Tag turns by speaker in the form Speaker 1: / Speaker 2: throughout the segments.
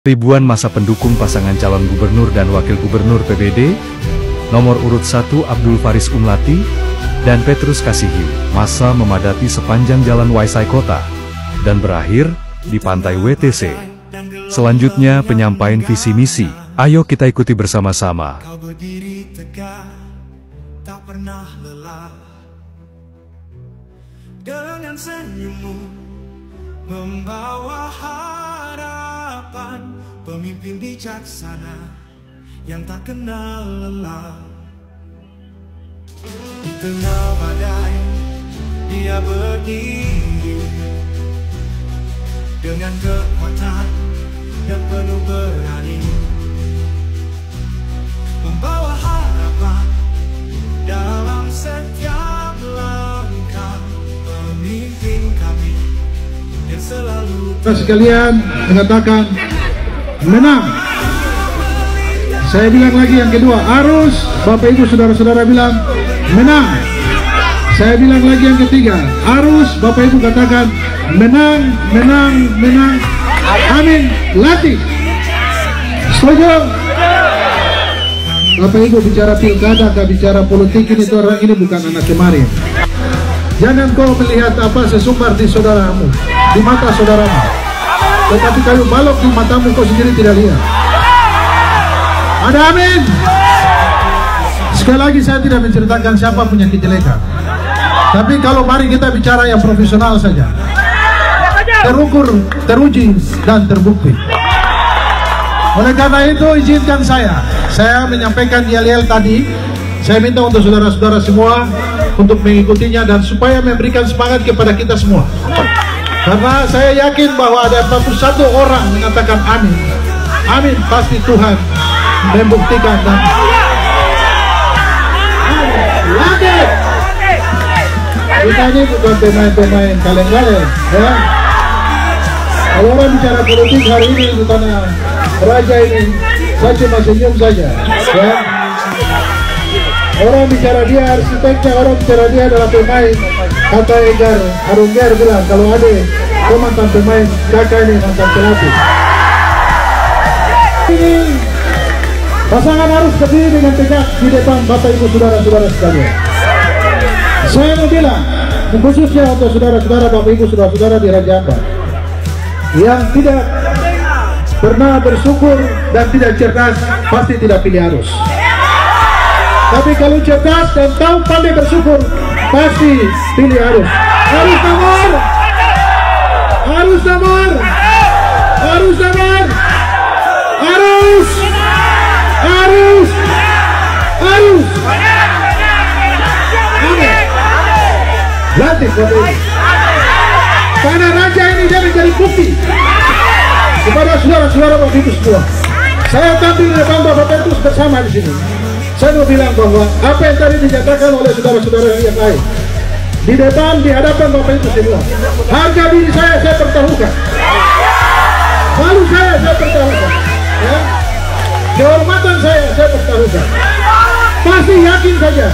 Speaker 1: Ribuan massa pendukung pasangan calon gubernur dan wakil gubernur PBD, nomor urut 1 Abdul Faris Umlati, dan Petrus Kasihiu, massa memadati sepanjang jalan Waisai Kota, dan berakhir di pantai WTC. Selanjutnya penyampaian visi misi, ayo kita ikuti bersama-sama.
Speaker 2: Kau berdiri tegak, tak pernah lelah, dengan senyummu membawa harapan. Pemimpin bijaksana yang tak kenal lelah. Di tengah badai dia berdiri dengan kekuatan yang penuh berani, membawa harapan dalam setiap langkah. Pemimpin kami yang selalu
Speaker 3: sekalian mengatakan menang. Saya bilang lagi yang kedua, harus Bapak Ibu Saudara-saudara bilang menang. Saya bilang lagi yang ketiga, harus Bapak Ibu katakan menang, menang, menang. Amin. Latih. Setuju? Bapak Ibu bicara pilkada, bicara politik, ini tuh orang ini bukan anak kemarin. Jangan kau melihat apa sesumbar di saudaramu, di mata saudaramu, tetapi kayu balok di matamu kau sendiri tidak lihat. Ada amin. Sekali lagi saya tidak menceritakan siapa punya kejelekan, tapi kalau mari kita bicara yang profesional saja, terukur, teruji, dan terbukti. Oleh karena itu izinkan saya menyampaikan yel-yel tadi. Saya minta untuk saudara-saudara semua untuk mengikutinya dan supaya memberikan semangat kepada kita semua. Karena saya yakin bahwa ada 41 orang mengatakan amin. Amin, pasti Tuhan membuktikan dan lagi. Kita ini bukan pemain-pemain kaleng-kaleng, ya. Kalau orang bicara politik hari ini di tanah raja ini, saya cuma senyum saja, ya. Orang bicara dia arsiteknya, orang bicara dia adalah pemain. Kata Egar Harungger bilang, kalau ada kau mantan pemain, kakak ini mantan pelatih. Ini pasangan harus berdiri dengan tegak di depan Bapak Ibu Saudara-saudara sekalian. Saya mau bilang, khususnya untuk saudara-saudara Bapak Ibu Saudara-saudara di Raja Ampat yang tidak pernah bersyukur dan tidak cerdas, pasti tidak pilih Arus. Tapi kalau cerdas dan tahu pandai bersyukur, pasti pilih Arus. Arus nomor, Arus nomor, Arus nomor, Arus, Arus, Arus. Latih Bapak Ibu. Karena raja ini dia menjadi bukti kepada saudara-saudara Bapak Ibu semua. Saya tampil di depan Bapak Petrus bersama di sini. Saya mau bilang bahwa apa yang tadi dinyatakan oleh saudara-saudara yang lain di depan, di hadapan Bapak Ibu semua, harga diri saya pertaruhkan. Malu saya pertaruhkan, ya. Kehormatan saya pertaruhkan. Pasti yakin saja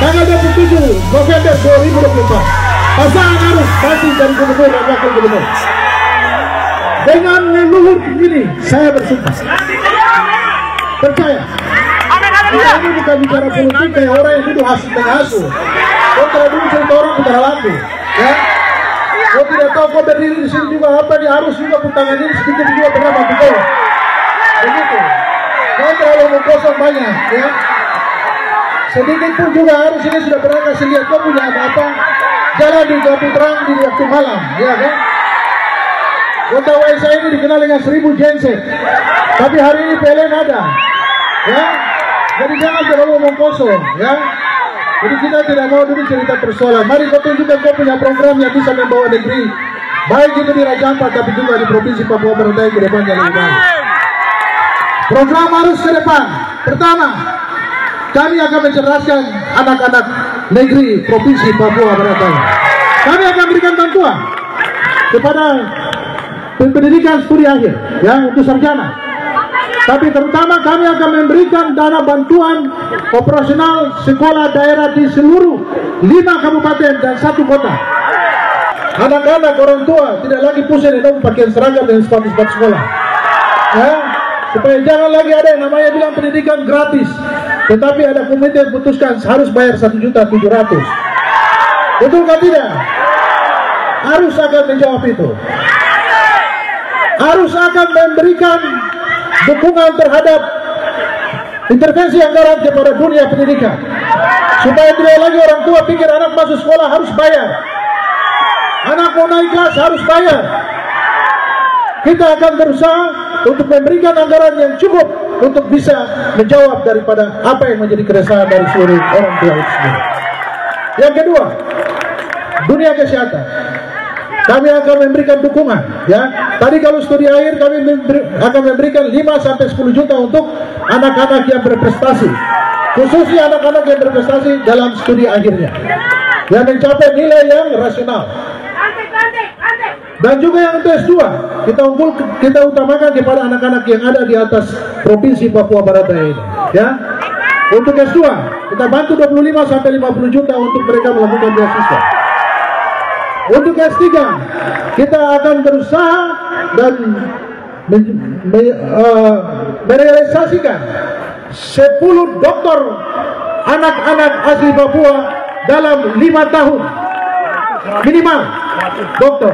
Speaker 3: tanggal 27 November 2024 pasangan Arus pasti dari gubernur dan wakil gubernur. Dengan leluhur ini saya bersumpah, percaya. Ini bukan bicara politik kayak orang yang duduk hasil dengan hasil. Kau tidak dulu cerita orang sudah laku, ya. Kau tidak tahu kau berdiri di sini juga apa di Arus juga pun tangan ini sedikit juga pernah mati kau. Begitu. Kau terlalu mengkosong banyak, ya. Sedikit pun juga Arus ini sudah pernah kasih lihat kau punya apa jalan di lampu terang di waktu malam, ya kan? Kota Waisai ini dikenal dengan 1000 genset, tapi hari ini PLN ada, ya. Jadi jangan terlalu ngomong kosong, ya. Jadi kita tidak mau dulu cerita persoalan. Mari kau tunjukkan kau punya program yang bisa membawa negeri, baik itu di Raja Ampat tapi juga di Provinsi Papua Barat Daya ke depan yang lebih baik. Program harus ke depan. Pertama, kami akan mencerdaskan anak-anak negeri Provinsi Papua Barat Daya. Kami akan berikan bantuan kepada pendidikan studi akhir, ya, untuk sarjana. Tapi terutama kami akan memberikan dana bantuan operasional sekolah daerah di seluruh 5 kabupaten dan 1 kota. Anak-anak orang tua tidak lagi pusing dengan pakaian seragam dan sepatu-sepatu sekolah. Ya, supaya jangan lagi ada yang namanya bilang pendidikan gratis, tetapi ada komite yang putuskan harus bayar 1.700.000. Betulkah tidak? Harus akan menjawab itu. Harus akan memberikan dukungan terhadap intervensi anggaran kepada dunia pendidikan, supaya tidak lagi orang tua pikir anak masuk sekolah harus bayar, anak mau naik kelas harus bayar. Kita akan berusaha untuk memberikan anggaran yang cukup untuk bisa menjawab daripada apa yang menjadi keresahan dari seluruh orang tua itu sendiri. Yang kedua, dunia kesehatan. Kami akan memberikan dukungan, ya. Tadi kalau studi akhir kami akan memberikan 5-10 juta untuk anak-anak yang berprestasi, khususnya anak-anak yang berprestasi dalam studi akhirnya, yang mencapai nilai yang rasional. Dan juga yang untuk S2, kita utamakan kepada anak-anak yang ada di atas provinsi Papua Barat Daya ini, ya. Untuk S2 kita bantu 25-50 juta untuk mereka melakukan beasiswa. Untuk S3 kita akan berusaha dan merealisasikan 10 doktor anak-anak asli Papua dalam 5 tahun minimal doktor.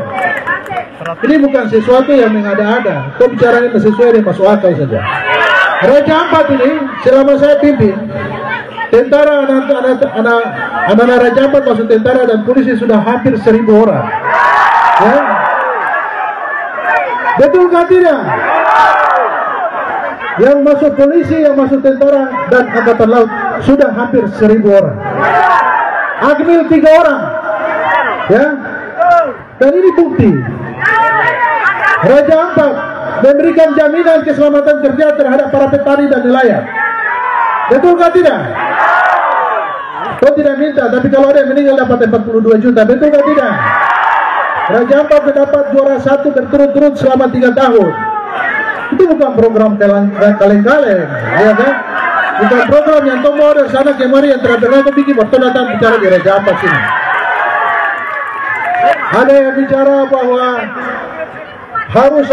Speaker 3: Ini bukan sesuatu yang mengada-ada, kita bicaranya sesuai dengan masuk akal saja. Raja Ampat ini selama saya pimpin, tentara anak-anak Raja Ampat masuk tentara dan polisi sudah hampir 1.000 orang, ya. Betulkah tidak? Yang masuk polisi, yang masuk tentara dan angkatan laut sudah hampir 1.000 orang. Akmil 3 orang, ya. Dan ini bukti Raja Ampat memberikan jaminan keselamatan kerja terhadap para petani dan nelayan. Betulkah tidak? Kau tidak minta, tapi kalau ada yang meninggal dapat 42 juta. Betulkah tidak? Raja Ampat mendapat juara 1 berturut-turut selama 3 tahun. Itu bukan program kaleng-kaleng, ya kan? Bukan program yang tomo dari sana kemari yang terang-terang bikin waktu datang bicara di Raja Ampat sini. Ada yang bicara bahwa harus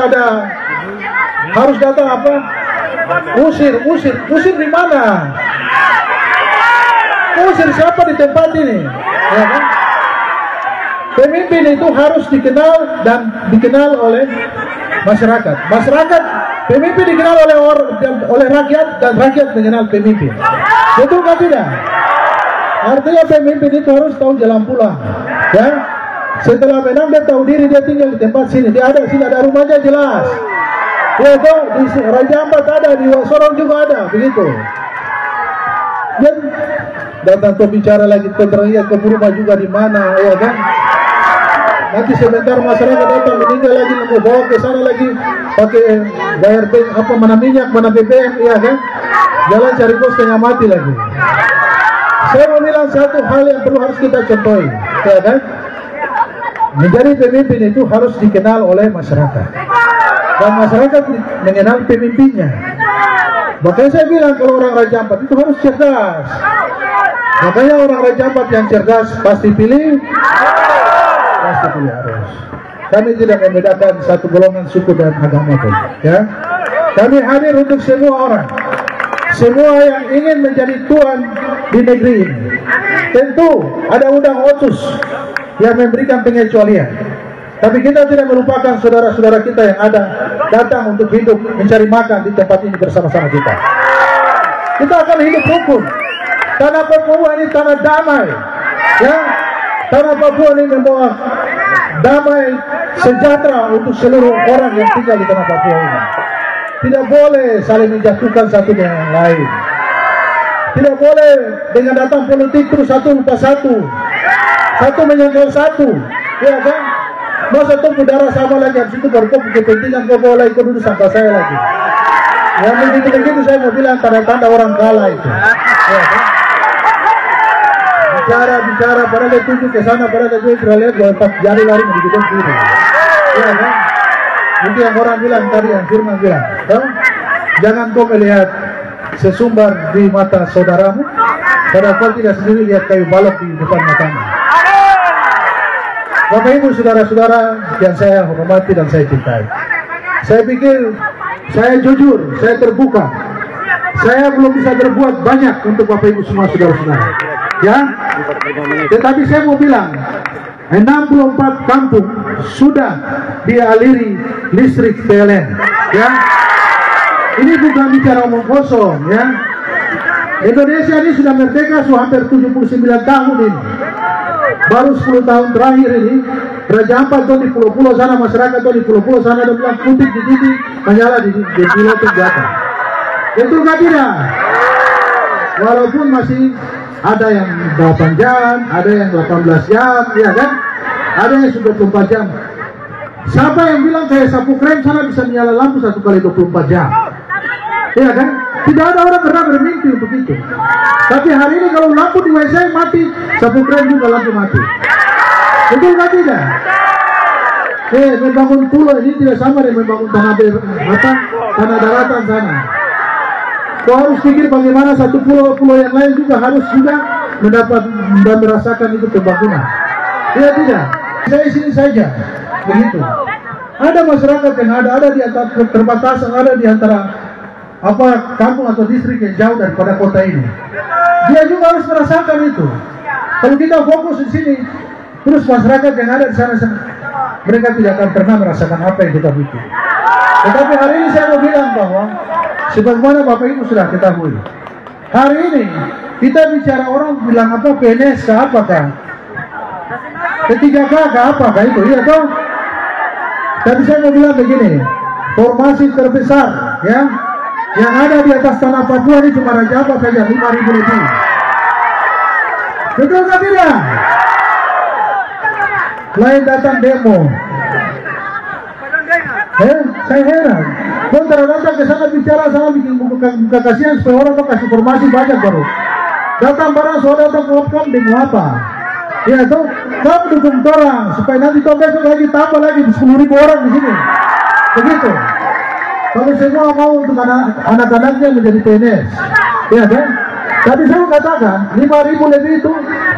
Speaker 3: datang apa? Usir di mana? Usir siapa di tempat ini? Ya kan? Pemimpin itu harus dikenal dan dikenal oleh masyarakat. Pemimpin dikenal oleh rakyat dan rakyat mengenal pemimpin. Betulkah tidak? Artinya pemimpin itu harus tahu jalan pulang, ya. Setelah menang dia tahu diri, dia tinggal di tempat sini, dia ada sini, ada rumahnya jelas. Ya toh, di Raja Ampat ada, di Sorong juga ada, begitu. Dan datang tuh bicara lagi terlihat ke rumah juga di mana, ya kan? Nanti sebentar masyarakat datang meninggal lagi, mau bawa ke sana lagi, pakai bayar mana minyak, mana BBM, ya kan? Jalan cari bos tengah mati lagi. Saya mau bilang satu hal yang perlu harus kita contohi, ya kan? Menjadi pemimpin itu harus dikenal oleh masyarakat, dan masyarakat mengenal pemimpinnya. Makanya saya bilang kalau orang Raja Ampat itu harus cerdas. Makanya orang Raja Ampat yang cerdas pasti pilih harus. Kami tidak membedakan satu golongan suku dan agama pun, ya. Kami hadir untuk semua orang, semua yang ingin menjadi tuan di negeri ini. Tentu ada undang otsus yang memberikan pengecualian, tapi kita tidak melupakan saudara-saudara kita yang ada datang untuk hidup mencari makan di tempat ini bersama-sama kita. Kita akan hidup rukun. Tanah Papua ini tanah damai, ya. Tanah Papua ini membawa damai sejahtera untuk seluruh orang yang tinggal di tanah Papua ini. Tidak boleh saling menjatuhkan satu dengan yang lain. Tidak boleh dengan datang politik terus satu lupa satu menyangkal satu, ya kan? Masa tuh darah sama lagi, habis itu baru kau kepentingan kau bawa lagi, kau duduk sama saya lagi. Yang begitu-begitu saya mau bilang tanda-tanda orang kalah itu, ya kan? Bicara, padahal dia tuju ke sana, padahal dia juga lihat bahwa pas jari lari begitu sendiri, ya kan? Itu yang orang bilang tadi, yang Firman bilang, jangan kau melihat sesumbar di mata saudaramu, padahal kau tidak sendiri lihat kayu balok di depan matamu. Bapak Ibu, saudara-saudara yang saya hormati dan saya cintai, saya pikir saya jujur, saya terbuka. Saya belum bisa berbuat banyak untuk Bapak Ibu semua saudara-saudara. Ya, tetapi saya mau bilang 64 kampung sudah dialiri listrik PLN. Ya, ini bukan bicara omong kosong. Ya, Indonesia ini sudah merdeka hampir 79 tahun ini. Baru 10 tahun terakhir ini Raja Ampat tuh di pulau-pulau sana, masyarakat tuh di pulau-pulau sana ada bilang putih di titik menyala di piloting di atas. Betul nggak tidak? Walaupun masih ada yang 8 jam, ada yang 18 jam, ya kan? Ada yang sudah 24 jam. Siapa yang bilang kayak sapu krem sana bisa menyala lampu 1 kali 24 jam? Ya kan? Tidak ada orang pernah bermimpi untuk itu. Tapi hari ini kalau lampu di WC mati, sapu krem juga lampu mati. Betul nggak tidak? Membangun pulau ini tidak sama dengan membangun tanah daratan sana. Kau harus pikir bagaimana satu pulau yang lain juga harus juga mendapat dan merasakan itu pembangunan. Ya tidak, saya sini saja begitu. Ada masyarakat yang ada di atas perbatasan, ada di antara kampung atau distrik yang jauh daripada kota ini. Dia juga harus merasakan itu. Kalau kita fokus di sini, terus masyarakat yang ada di sana, mereka tidak akan pernah merasakan apa yang kita bikin. Tetapi hari ini saya mau bilang bahwa sebagaimana Bapak Ibu sudah ketahui, hari ini kita bicara orang bilang apa PNS ke apakah, P3K ke apakah itu, iya toh? Tapi saya mau bilang begini, formasi terbesar ya yang ada di atas tanah Papua ini cuma Raja Ampat saja 5.000 lebih. Betul nggak tidak? Lain datang demo. Saya heran. Kontra datang ke sana bicara sama bikin buka kasihan supaya orang tuh kasih informasi banyak baru. Datang barang soal datang ke demo apa? Ya tuh, kamu dukung orang supaya nanti toh besok lagi tambah lagi 10.000 orang di sini. Begitu. Kalau semua mau untuk anak-anaknya menjadi PNS, ya kan? Tapi saya katakan 5.000 lebih itu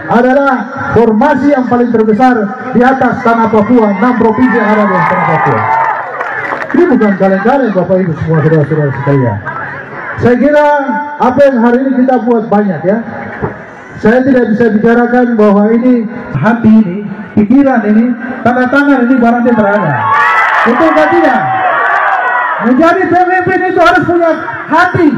Speaker 3: adalah formasi yang paling terbesar di atas tanah Papua, 6 provinsi yang ada di atas tanah Papua. Ini bukan kaleng-kaleng Bapak Ibu semua saudara-saudara sekalian. Saya kira apa yang hari ini kita buat banyak ya. Saya tidak bisa bicarakan bahwa ini hati ini, pikiran ini, tanda tangan ini barangnya berada. Betul nggak tidak? Menjadi pemimpin itu harus punya hati,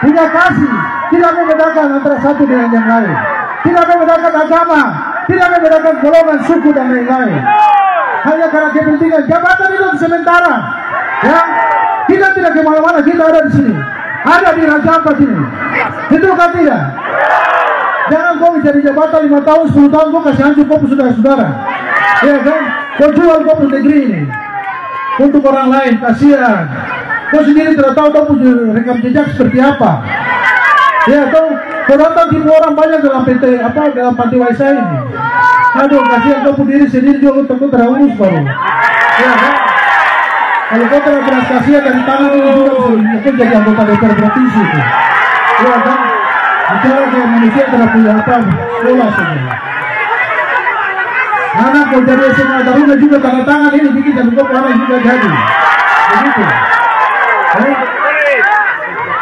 Speaker 3: punya kasih, tidak membedakan antara satu dengan yang lain, tidak membedakan agama, tidak membedakan golongan, suku dan lain-lain. Hanya karena kepentingan jabatan itu sementara. Ya, kita tidak kemana-mana, kita ada di sini, ada di Raja Ampat ini. Betul kan tidak? Jangan kau mencari jabatan 5 tahun, 10 tahun kau kasih hancur kau saudara-saudara. Ya kan? Kau jual kau negeri ini untuk orang lain, kasihan. Kau sendiri tidak tahu kau punya rekam jejak seperti apa. Ya tahu, kau datang tipu orang banyak dalam dalam panti Waisa ini. Aduh, kasihan kau diri sendiri juga kau terurus baru. Ya kan? Kalau kau telah beras kasihan dari tangan ini juga bisa jadi anggota DPR provinsi itu. Ya kan? Bicara ke manusia telah punya sekolah semua. Anak kau jadi SMA Taruna juga tanda tangan ini bikin dan kau orang juga jadi. Begitu.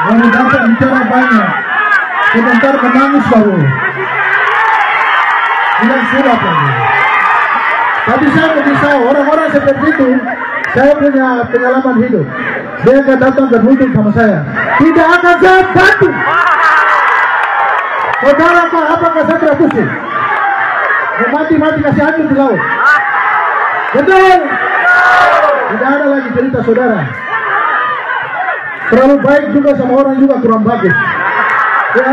Speaker 3: Baru dapat bicara banyak. Sebentar menangis baru. Bilang surat lagi. Tapi saya berpisah orang-orang seperti itu. Saya punya pengalaman hidup. Dia akan datang dan hutang sama saya. Tidak akan saya bantu. Saudara apakah saya tidak pusing? Mati-mati kasih hancur di laut. Betul? Tidak ada lagi cerita saudara. Terlalu baik juga sama orang juga kurang bagus. Ya,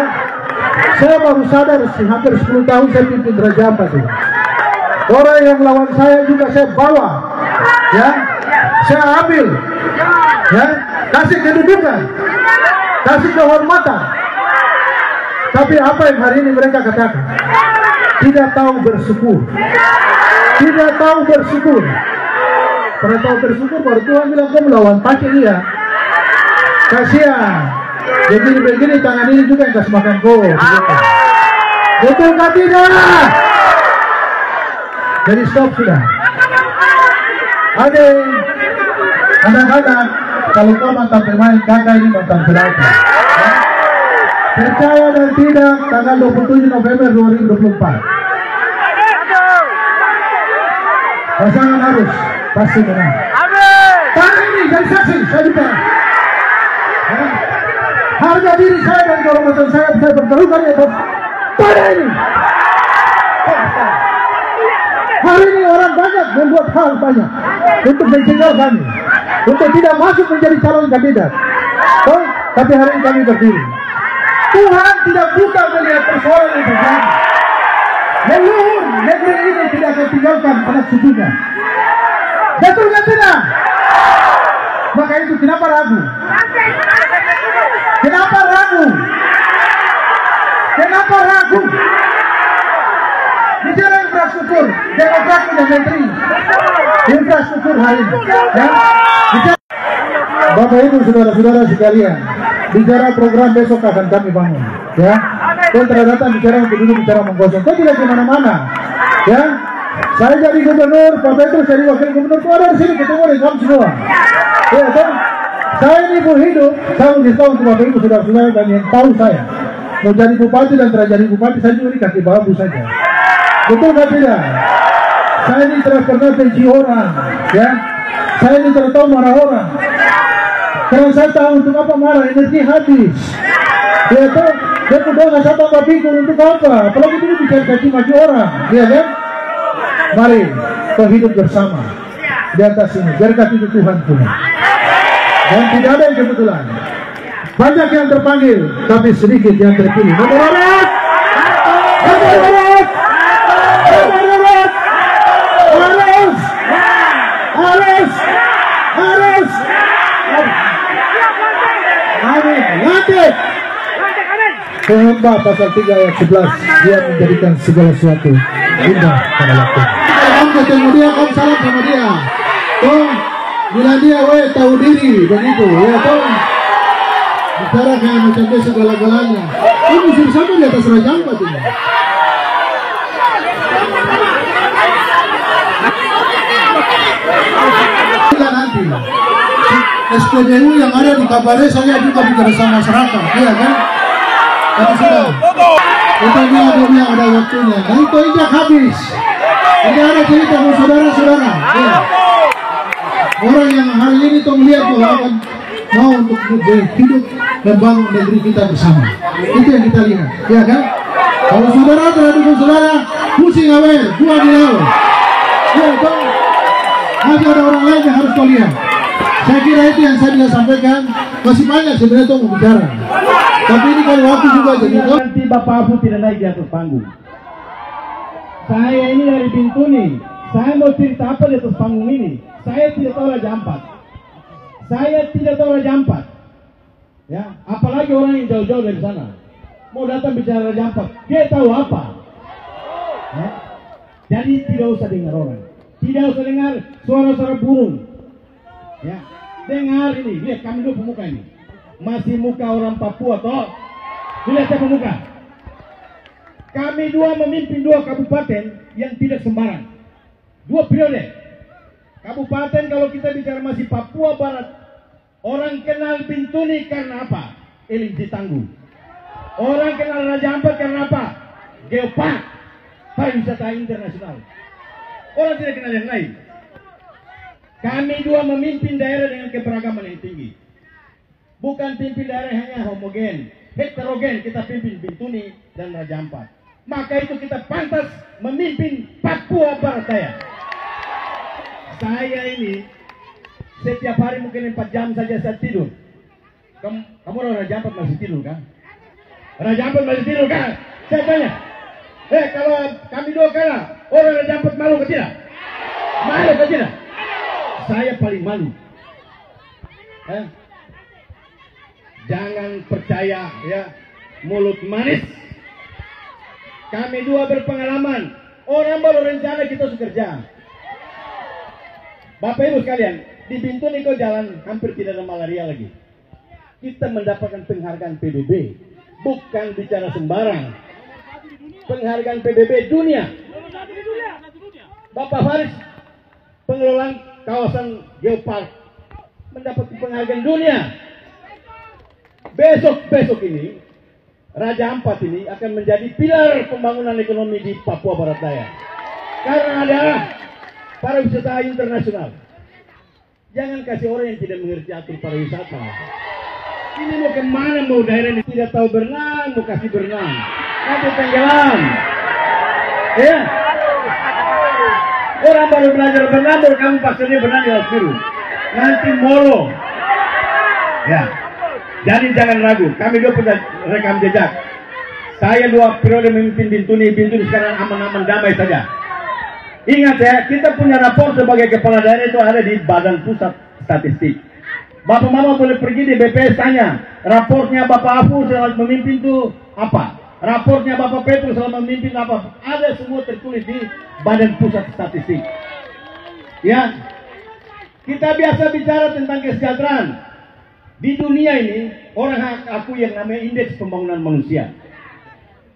Speaker 3: saya baru sadar hampir 10 tahun saya pimpin Raja Ampat itu. Orang yang lawan saya juga saya bawa, ya, saya ambil, ya, kasih kedudukan, kasih kehormatan. Tapi apa yang hari ini mereka katakan? Tidak tahu bersyukur, tidak tahu bersyukur. Pernah tahu bersyukur baru Tuhan bilang kau melawan pakai dia. Kasihan. Begini tangan ini juga yang kasih makan kau. Betul nggak tidak? Jadi stop sudah. Ada kadang-kadang Kalau kau mantan pemain, kakak ini mantan penalti. Ya. Percaya dan tidak, tanggal 27 November 2024. Pasangan harus pasti menang. Tahun ini jadi saksi, saya juga. Ya. Harga diri saya dan kehormatan saya bertaruhkan di atas pada ini. Hari ini orang banyak membuat hal banyak untuk mencegah kami, untuk tidak masuk menjadi calon kandidat. Oh, tapi hari ini kami berdiri. Tuhan tidak buka melihat persoalan yang terjadi. Leluhur negeri ini tidak akan tinggalkan anak cucunya. Betul nggak tidak? Maka itu kenapa ragu? Kenapa ragu? Kenapa ragu? Bicara infrastruktur, Demokrat punya menteri infrastruktur hari ini. Ya? Bicara, Bapak Ibu saudara-saudara sekalian, bicara program besok akan kami bangun. Ya, kau datang bicara untuk dulu bicara menggosong. Kau tidak kemana-mana. Ya, saya jadi gubernur, Pak Petrus jadi wakil gubernur. Kau ada di sini ketemu dengan kamu semua. Ya, kan? Saya ini pun hidup, saya beritahu untuk Bapak Ibu saudara-saudara dan yang tahu saya mau jadi bupati dan terjadi bupati, saya juga di kaki bambu saja. Betul nggak tidak? Saya ini tidak pernah benci orang, ya. Saya ini tidak tahu marah orang. Karena saya tahu untuk apa marah, energi habis. Ya toh, dia doa saya tambah bingung untuk apa? Apalagi itu bicara caci maki orang, ya kan? Mari kita hidup bersama di atas ini. Biarkan itu Tuhan punya. Dan tidak ada yang kebetulan. Banyak yang terpanggil, tapi sedikit yang terpilih. Nomor urut, harus. Amin. Lanjut. Kehendak pasal 3 ayat 11, dia menjadikan segala sesuatu indah pada waktu. Kamu ketemu dia, kamu salam sama dia. Tuh, bila dia tahu diri begitu, ya tuh. Bicara kayak mencapai segala-galanya. Ini musim sama di atas Raja Ampat ini. Nanti SPBU yang ada di Kabare saya juga bicara sama masyarakat, iya kan? Tapi sudah, kita lihat ada waktunya. Dan itu injak habis. Ini ada cerita sama saudara-saudara. Ya. Orang yang hari ini tuh melihat bahwa akan mau untuk hidup dan bangun negeri kita bersama. Itu yang kita lihat, ya kan? Kalau saudara dukung saudara, pusing awal, buang di laut. Ya, kan? Masih ada orang lain yang harus kau lihat. Saya kira itu yang saya bisa sampaikan. Masih banyak sebenarnya untuk bicara. Tapi ini kalau waktu juga jadi.
Speaker 4: Nanti Bapak Afu tidak naik di atas panggung. Saya ini dari Bintuni. Saya mau cerita apa di atas panggung ini? Saya tidak tahu Raja Ampat. Saya tidak tahu Raja Ampat. Ya, apalagi orang yang jauh-jauh dari sana. Mau datang bicara Raja Ampat, dia tahu apa? Ya? Jadi tidak usah dengar orang. Tidak usah dengar suara-suara burung. Ya, dengar ini. Lihat kami dua pemuka ini. Masih muka orang Papua toh. Lihat saya pemuka. Kami dua memimpin 2 kabupaten yang tidak sembarang. 2 periode. Kabupaten kalau kita bicara masih Papua Barat, orang kenal Bintuni karena apa? Elinci Tangguh. Orang kenal Raja Ampat karena apa? Geopark, pariwisata internasional. Orang tidak kenal yang lain. Kami dua memimpin daerah dengan keberagaman yang tinggi. Bukan pimpin daerah hanya homogen, heterogen. Kita pimpin Bintuni dan Raja Ampat. Maka itu kita pantas memimpin Papua Barat Daya. Saya ini setiap hari mungkin 4 jam saja saya tidur. Kamu orang Raja Ampat masih tidur kan? Raja Ampat masih tidur kan? Saya tanya. Kalau kami dua kalah, orang Raja Ampat malu ke tidak? Malu ke tidak? Saya paling malu. Jangan percaya ya mulut manis. Kami dua berpengalaman. Orang baru rencana kita harus kerja. Bapak Ibu sekalian, di Bintuni kau jalan hampir tidak ada malaria lagi. Kita mendapatkan penghargaan PBB, bukan bicara sembarang. Penghargaan PBB dunia. Bapak Faris, pengelolaan kawasan Geopark, mendapat penghargaan dunia. Besok ini Raja Ampat ini akan menjadi pilar pembangunan ekonomi di Papua Barat Daya. Karena ada pariwisata internasional. Jangan kasih orang yang tidak mengerti atur pariwisata. Ini mau kemana, mau daerah ini tidak tahu berenang, mau kasih berenang. Nanti tenggelam. Ya. Orang baru belajar berenang, baru kamu paksa dia berenang di laut biru. Nanti molo. Ya. Jadi jangan ragu, kami dua punya rekam jejak. Saya 2 periode memimpin Bintuni sekarang aman-aman damai saja. Ingat ya, kita punya rapor sebagai kepala daerah itu ada di Badan Pusat Statistik. Bapak Mama boleh pergi di BPS tanya, rapornya Bapak Afu selama memimpin itu apa? Rapornya Bapak Petrus selama memimpin apa? Ada semua tertulis di Badan Pusat Statistik. Ya, kita biasa bicara tentang kesejahteraan. Di dunia ini, orang akui yang namanya indeks pembangunan manusia.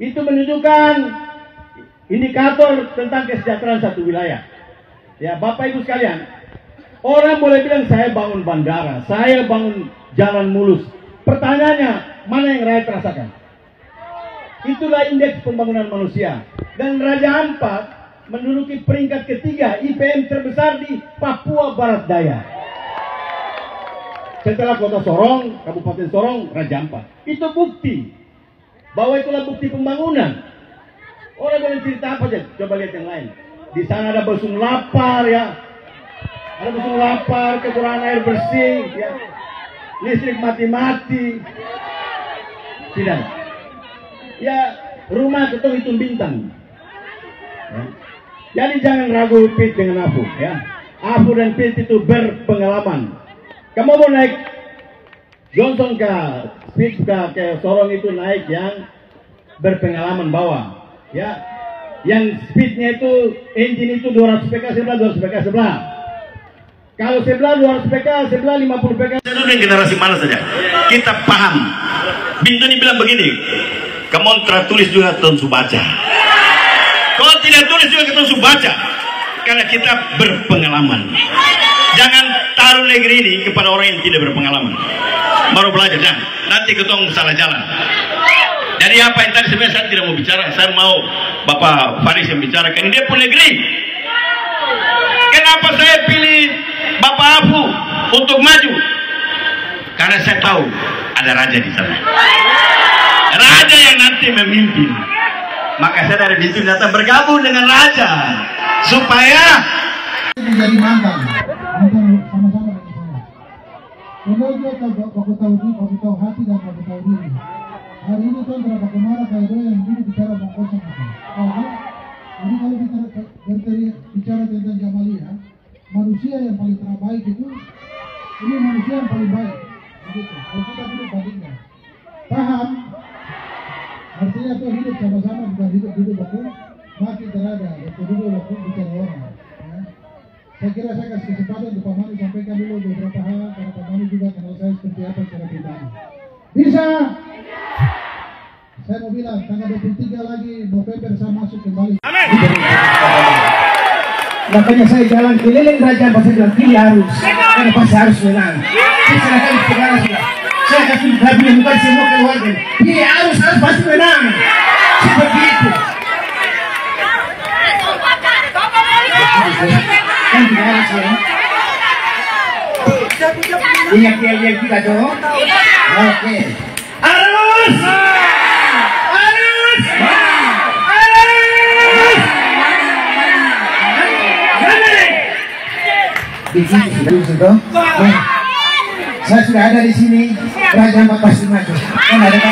Speaker 4: Itu menunjukkan indikator tentang kesejahteraan satu wilayah. Ya, Bapak Ibu sekalian, orang boleh bilang saya bangun bandara, saya bangun jalan mulus. Pertanyaannya, mana yang rakyat rasakan? Itulah indeks pembangunan manusia. Dan Raja Ampat menduduki peringkat ketiga IPM terbesar di Papua Barat Daya. Setelah Kota Sorong, Kabupaten Sorong, Raja Ampat. Itu bukti bahwa itulah bukti pembangunan. Orang boleh cerita apa aja, coba lihat yang lain. Di sana ada busung lapar ya, ada busung lapar, kekurangan air bersih, ya, listrik mati-mati, tidak. Ya, rumah ketemu hitung bintang. Ya. Jadi jangan ragu Pit dengan Afu, ya. Afu dan Pit itu berpengalaman. Kamu mau naik Johnson ke Sorong itu naik yang berpengalaman bawa, ya. Yang speednya itu engine itu 200 PK sebelah, 200 PK sebelah. Kalau sebelah 200 PK, sebelah 50 PK.
Speaker 5: Itu yang generasi mana saja. Kita paham. Bintuni bilang begini, kamu tertulis juga tentu baca. Kalau tidak tulis juga tentu baca. Karena kita berpengalaman. Jangan taruh negeri ini kepada orang yang tidak berpengalaman. Baru belajar, jangan. Nanti ketemu salah jalan. Jadi apa yang tadi sebenarnya saya tidak mau bicara. Saya mau Bapak Faris yang bicara. Karena dia pun negeri. Kenapa saya pilih Bapak Afu untuk maju? Karena saya tahu ada raja di sana. Raja yang nanti memimpin. Maka saya dari Bintuni datang bergabung dengan raja. Supaya
Speaker 3: menjadi mantan sama-sama dengan saya. Kalau dia aku tahu diri, aku tahu hati dan aku tahu diri. Hari ini tuan berapa kemana kayak dia yang dulu bicara mau kosong itu. Jadi kalau kita bicara tentang Jamalia, manusia yang paling terbaik itu, ini manusia yang paling baik. Begitu. Kalau kita duduk bandingnya, paham? Artinya tuh hidup sama-sama bukan hidup duduk baku, mati terada, waktu duduk baku bicara orang. Saya kira saya kasih kesempatan untuk Pak Manu sampaikan dulu beberapa hal karena Pak Manu juga kenal saya seperti apa secara pribadi. Bisa? Saya mau bilang tanggal 23 lagi November saya masuk kembali. Amin. Makanya saya jalan keliling Raja Ampat, saya bilang pilih harus, karena pasti harus menang. Saya serahkan segala sudah. Saya kasih babi yang bukan semua keluarga. Pilih harus pasti menang. Seperti itu. Kan tidak harus ya. Ingat yang kita dong. Oke. Harus. Saya sudah ada di sini. Raja Ampat pasti maju.